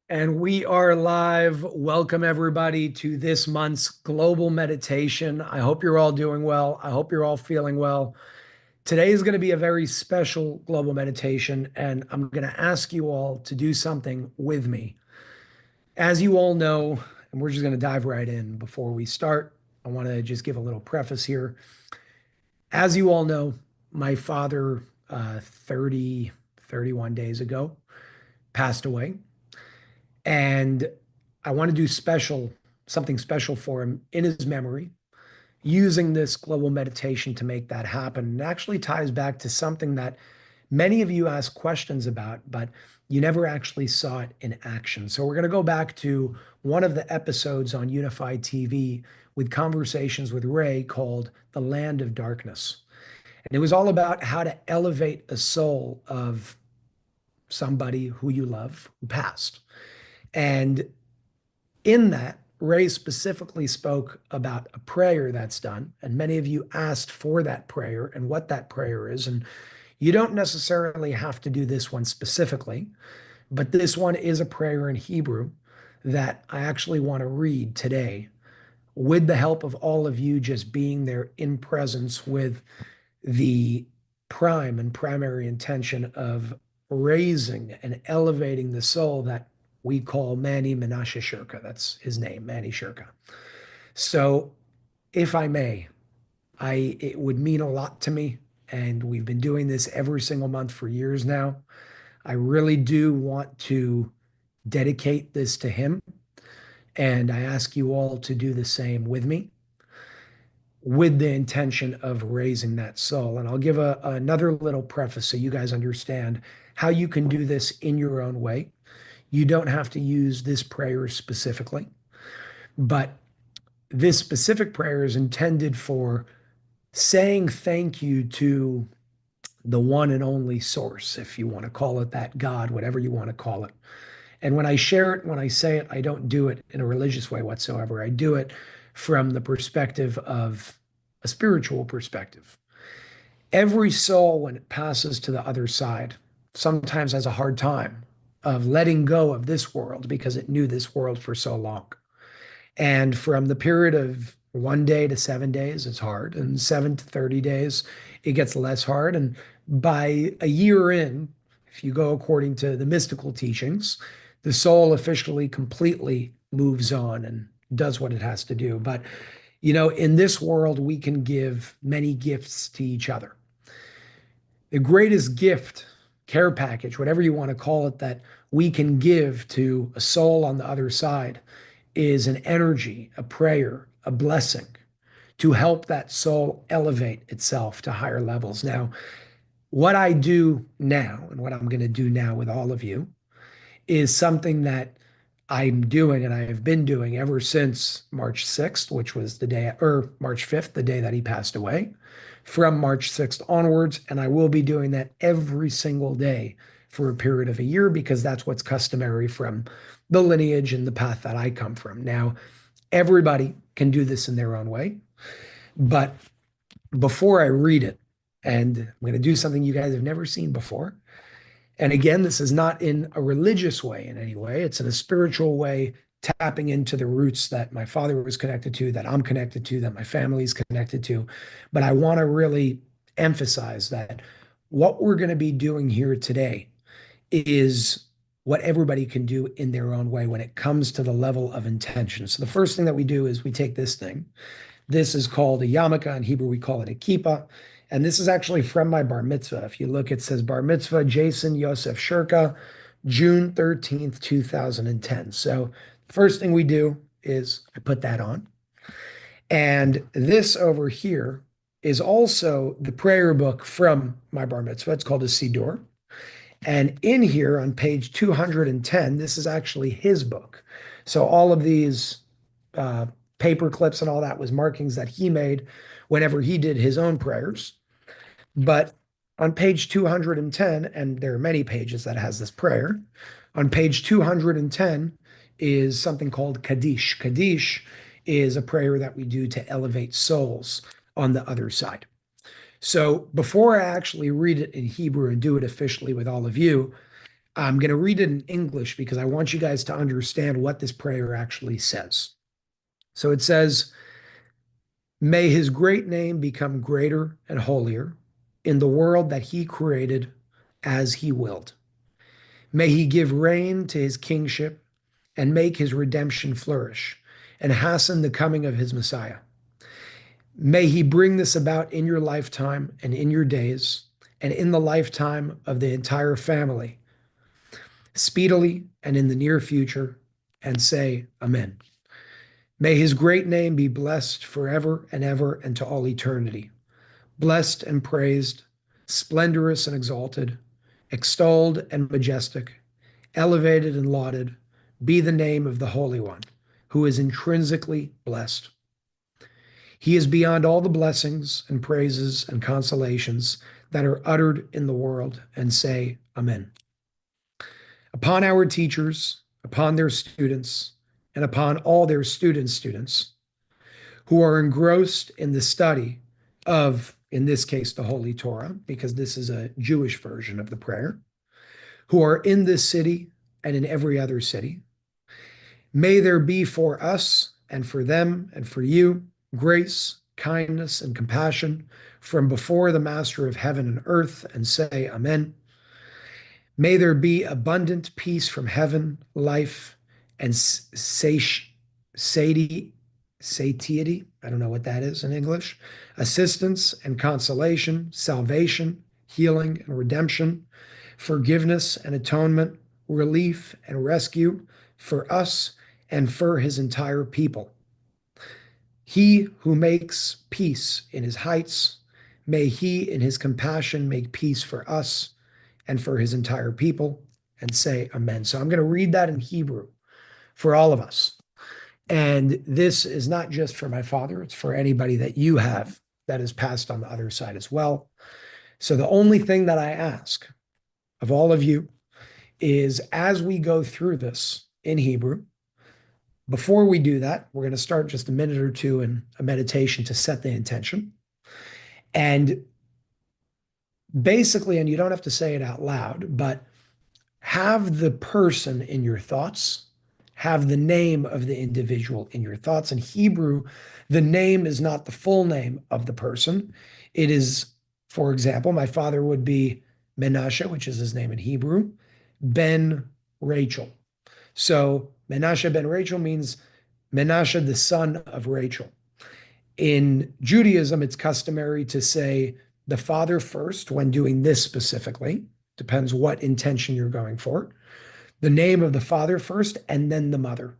And we are live. Welcome, everybody, to this month's global meditation. I hope you're all doing well. I hope you're all feeling well. Today is going to be a very special global meditation, and I'm going to ask you all to do something with me. As you all know, and we're just going to dive right in before we start, I want to just give a little preface here. As you all know, my father, 30, 31 days ago, passed away. And I want to do something special for him in his memory, using this global meditation to make that happen. It actually ties back to something that many of you asked questions about, but you never actually saw it in action. So we're going to go back to one of the episodes on Unified TV with Conversations with Ray called The Land of Darkness. And it was all about how to elevate a soul of somebody who you love who passed. And in that, Ray specifically spoke about a prayer that's done, and many of you asked for that prayer and what that prayer is. And you don't necessarily have to do this one specifically, but this one is a prayer in Hebrew that I actually want to read today with the help of all of you just being there in presence with the prime and primary intention of raising and elevating the soul that we call Manny Menashe Shirka. That's his name, Manny Shirka. So, if I may, it would mean a lot to me, and we've been doing this every single month for years now. I really do want to dedicate this to him, and I ask you all to do the same with me, with the intention of raising that soul. And I'll give another little preface so you guys understand how you can do this in your own way. You don't have to use this prayer specifically, but this specific prayer is intended for saying thank you to the one and only source, if you want to call it that, God, whatever you want to call it. And when I share it, when I say it, I don't do it in a religious way whatsoever. I do it from the perspective of a spiritual perspective. Every soul, when it passes to the other side, sometimes has a hard time of letting go of this world because it knew this world for so long. And from the period of 1 day to 7 days, it's hard. And 7 to 30 days, it gets less hard. And by a year in, if you go according to the mystical teachings, the soul officially completely moves on and does what it has to do. But, in this world, we can give many gifts to each other. The greatest gift, care package, whatever you want to call it, that we can give to a soul on the other side is an energy, a prayer, a blessing to help that soul elevate itself to higher levels. Now, what I do now and what I'm going to do now with all of you is something that I'm doing and I have been doing ever since March 6th, which was the day, or March 5th, the day that he passed away, from March 6th onwards. And I will be doing that every single day for a period of a year because that's what's customary from the lineage and the path that I come from. Now, everybody can do this in their own way, but before I read it, and I'm going to do something you guys have never seen before. And again, this is not in a religious way in any way. It's in a spiritual way, tapping into the roots that my father was connected to, that I'm connected to, that my family's connected to. But I want to really emphasize that what we're going to be doing here today is what everybody can do in their own way when it comes to the level of intention. So the first thing that we do is we take this thing. This is called a yarmulke. In Hebrew, we call it a kippah. And this is actually from my bar mitzvah. If you look, it says bar mitzvah, Jason Yosef Shirka, June 13th, 2010. So the first thing we do is I put that on. And this over here is also the prayer book from my bar mitzvah. It's called a Siddur. And in here on page 210, this is actually his book. So all of these paper clips and all that was markings that he made whenever he did his own prayers. But on page 210, and there are many pages that has this prayer, on page 210 is something called Kaddish. Kaddish is a prayer that we do to elevate souls on the other side. So before I actually read it in Hebrew and do it officially with all of you, I'm going to read it in English because I want you guys to understand what this prayer actually says. So it says, may his great name become greater and holier in the world that he created as he willed. May he give reign to his kingship and make his redemption flourish and hasten the coming of his Messiah. May he bring this about in your lifetime and in your days and in the lifetime of the entire family, speedily and in the near future, and say, Amen. May his great name be blessed forever and ever and to all eternity. Blessed and praised, splendorous and exalted, extolled and majestic, elevated and lauded, be the name of the Holy One, who is intrinsically blessed. He is beyond all the blessings and praises and consolations that are uttered in the world, and say, Amen. Upon our teachers, upon their students, and upon all their students who are engrossed in the study of, in this case, the Holy Torah, because this is a Jewish version of the prayer, who are in this city and in every other city. May there be for us and for them and for you grace, kindness, and compassion from before the Master of heaven and earth, and say, Amen. May there be abundant peace from heaven, life, and satiety. I don't know what that is in English. Assistance and consolation, salvation, healing and redemption, forgiveness and atonement, relief and rescue for us and for his entire people. He who makes peace in his heights, may he in his compassion make peace for us and for his entire people, and say Amen. So I'm going to read that in Hebrew for all of us. And this is not just for my father, it's for anybody that you have that is passed on the other side as well. So the only thing that I ask of all of you is, as we go through this in Hebrew, before we do that, we're going to start just a minute or two in a meditation to set the intention. And basically, and you don't have to say it out loud, but have the person in your thoughts, have the name of the individual in your thoughts. In Hebrew, the name is not the full name of the person. It is, for example, my father would be Menashe, which is his name in Hebrew, ben Rachel. So Menashe ben Rachel means Menashe, the son of Rachel. In Judaism, it's customary to say the father first when doing this specifically. Depends what intention you're going for. The name of the father first and then the mother.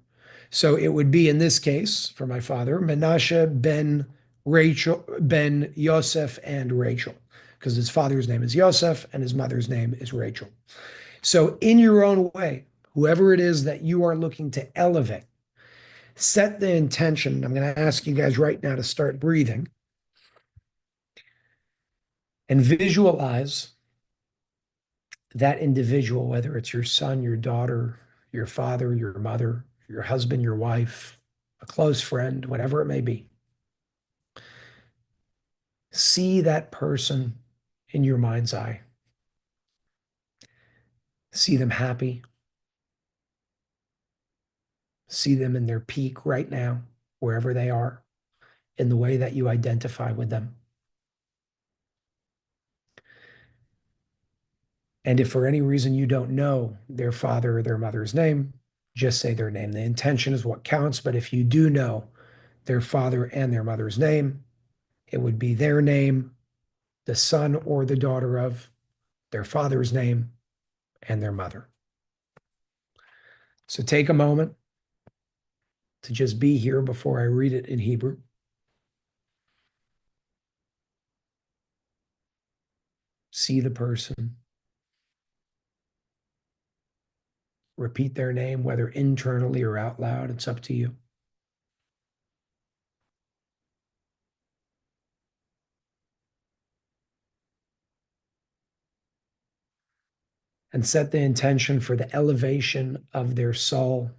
So it would be, in this case, for my father, Menashe ben Rachel, ben Yosef and Rachel, because his father's name is Yosef and his mother's name is Rachel. So in your own way, whoever it is that you are looking to elevate, set the intention. I'm going to ask you guys right now to start breathing and visualize that individual, whether it's your son, your daughter, your father, your mother, your husband, your wife, a close friend, whatever it may be. See that person in your mind's eye. See them happy. See them in their peak right now, wherever they are, in the way that you identify with them. And if for any reason you don't know their father or their mother's name, just say their name. The intention is what counts. But if you do know their father and their mother's name, it would be their name, the son or the daughter of their father's name, and their mother. So take a moment to just be here before I read it in Hebrew. See the person. Repeat their name, whether internally or out loud. It's up to you. And set the intention for the elevation of their soul.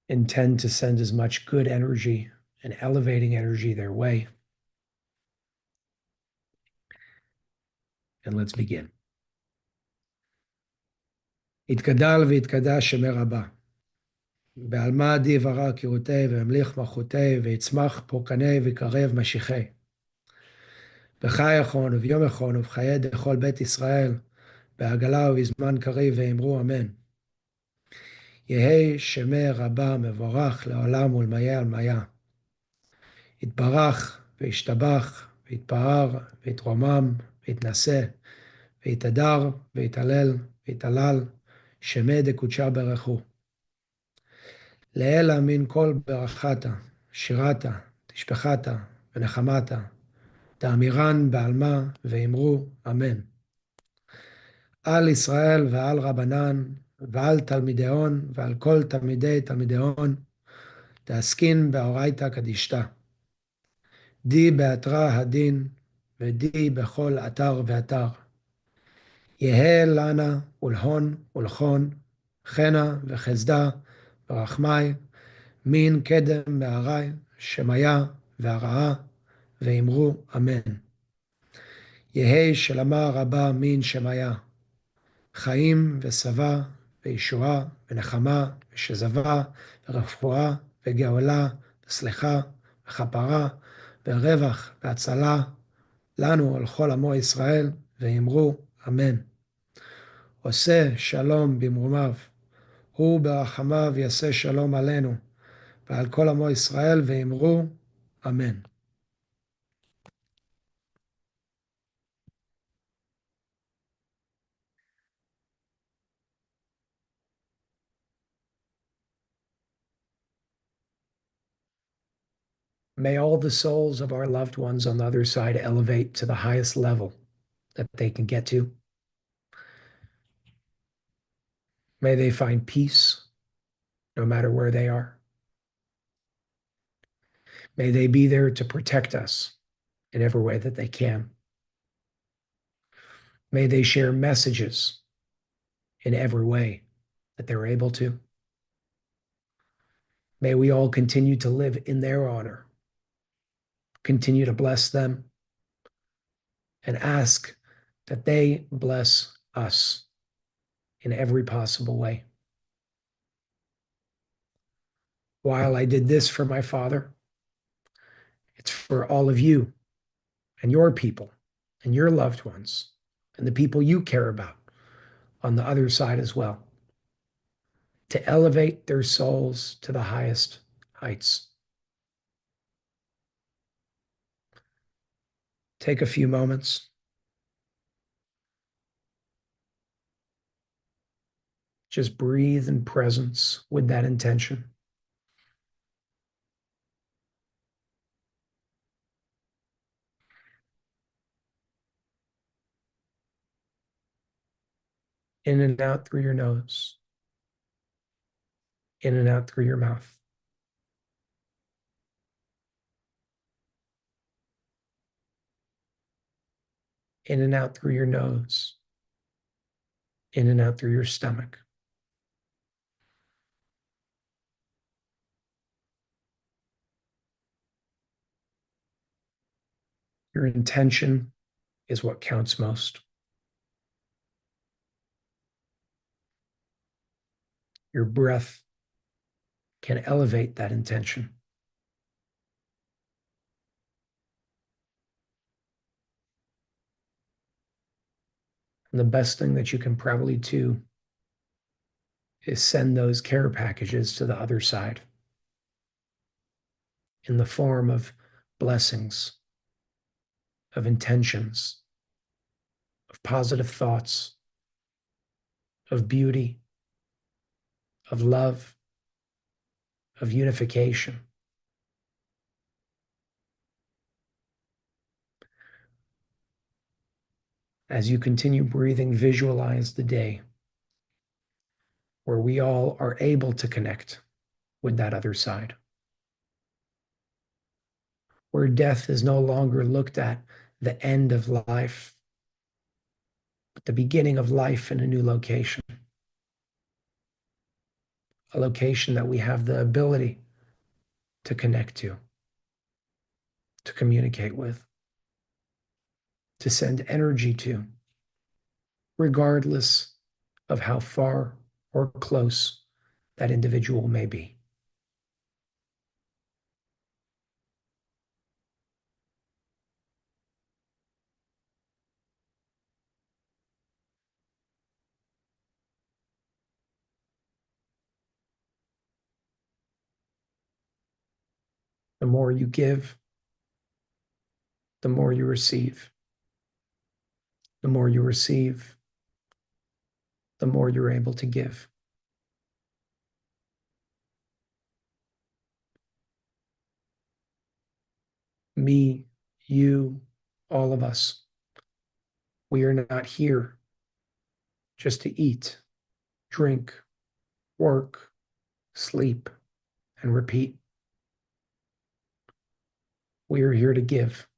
intend to send as much good energy and elevating energy their way. And let's begin. יתגדל ויתקדש שמי רבה. בעלמא די ברא קירותי והמליך מלכותי ויצמח פורקני ויקרב משיחי. בחי אחרון וביום אחרון ובחיי דכל בית ישראל, בעגלה ובזמן קריב ואמרו אמן. יהי שמי רבה מבורך לעולם ולמיה ולמיה. יתברך וישתבח ויתפאר ויתרומם ויתנשא ויתהדר ויתהלל ויתהלל שמי דקודשה ברכו. לאלה מן כל ברכתה, שירתה, תשבחתה ונחמתה, תאמירן בעלמא ואמרו אמן. על ישראל ועל רבנן ועל תלמידיון ועל כל תלמידי תלמידיון, תעסקין באורייתא קדישתא. די באתרא הדין ודי בכל אתר ואתר. יהא לנה ולהון ולכון, חנה וחסדה ורחמי, מן קדם מהרי, שמיה והרעה, ואמרו אמן. יהי שלמה רבה מן שמיה, חיים ושבע וישועה ונחמה ושזבה ורפואה וגאולה וסליחה וכפרה ורווח והצלה לנו ולכל עמו ישראל, ואמרו אמן. עושה שלום במרומיו, הוא ברחמיו יעשה שלום עלינו ועל כל עמו ישראל, ואמרו אמן. May all the souls of our loved ones on the other side elevate to the highest level that they can get to. May they find peace no matter where they are. May they be there to protect us in every way that they can. May they share messages in every way that they're able to. May we all continue to live in their honor, continue to bless them, and ask that they bless us in every possible way. While I did this for my father, it's for all of you and your people and your loved ones and the people you care about on the other side as well, to elevate their souls to the highest heights. Take a few moments. Just breathe in presence with that intention. In and out through your nose. In and out through your mouth. In and out through your nose. In and out through your stomach. Your intention is what counts most. Your breath can elevate that intention. And the best thing that you can probably do is send those care packages to the other side in the form of blessings, of intentions, of positive thoughts, of beauty, of love, of unification. As you continue breathing, visualize the day where we all are able to connect with that other side, where death is no longer looked at the end of life, but the beginning of life in a new location. a location that we have the ability to connect to communicate with, to send energy to, regardless of how far or close that individual may be. The more you give, the more you receive. The more you receive, the more you're able to give. Me, you, all of us, we are not here just to eat, drink, work, sleep, and repeat. We are here to give.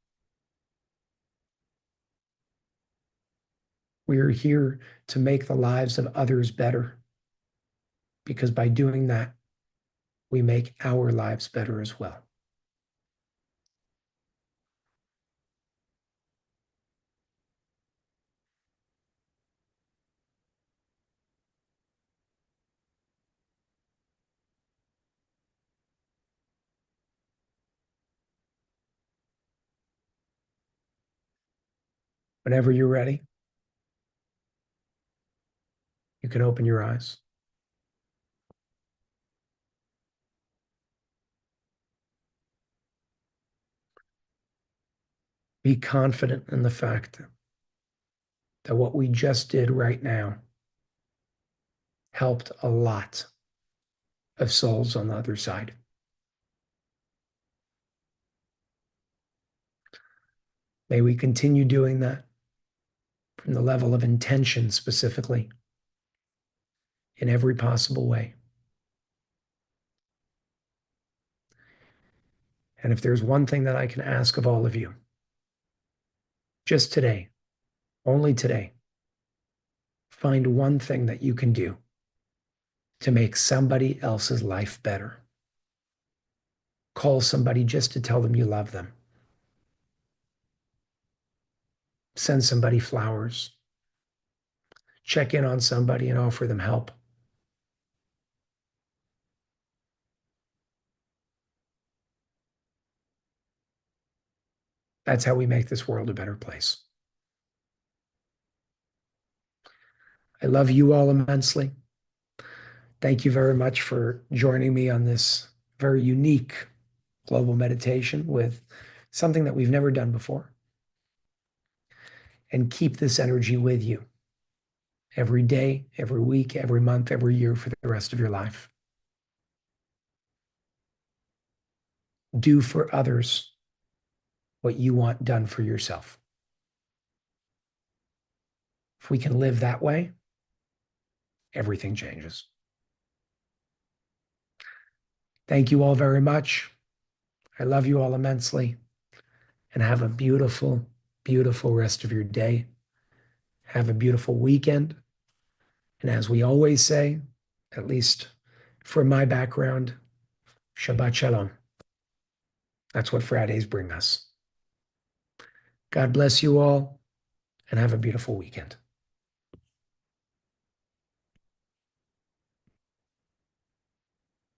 We are here to make the lives of others better, because by doing that, we make our lives better as well. Whenever you're ready, you can open your eyes. Be confident in the fact that what we just did right now helped a lot of souls on the other side. May we continue doing that from the level of intention specifically in every possible way. And if there's one thing that I can ask of all of you, just today, only today, find one thing that you can do to make somebody else's life better. Call somebody just to tell them you love them. Send somebody flowers. Check in on somebody and offer them help. That's how we make this world a better place. I love you all immensely. Thank you very much for joining me on this very unique global meditation with something that we've never done before. And keep this energy with you every day, every week, every month, every year for the rest of your life. Do for others what you want done for yourself. If we can live that way, everything changes. Thank you all very much. I love you all immensely, and have a beautiful, beautiful rest of your day. Have a beautiful weekend. And as we always say, at least from my background, Shabbat Shalom. That's what Fridays bring us. God bless you all, and have a beautiful weekend.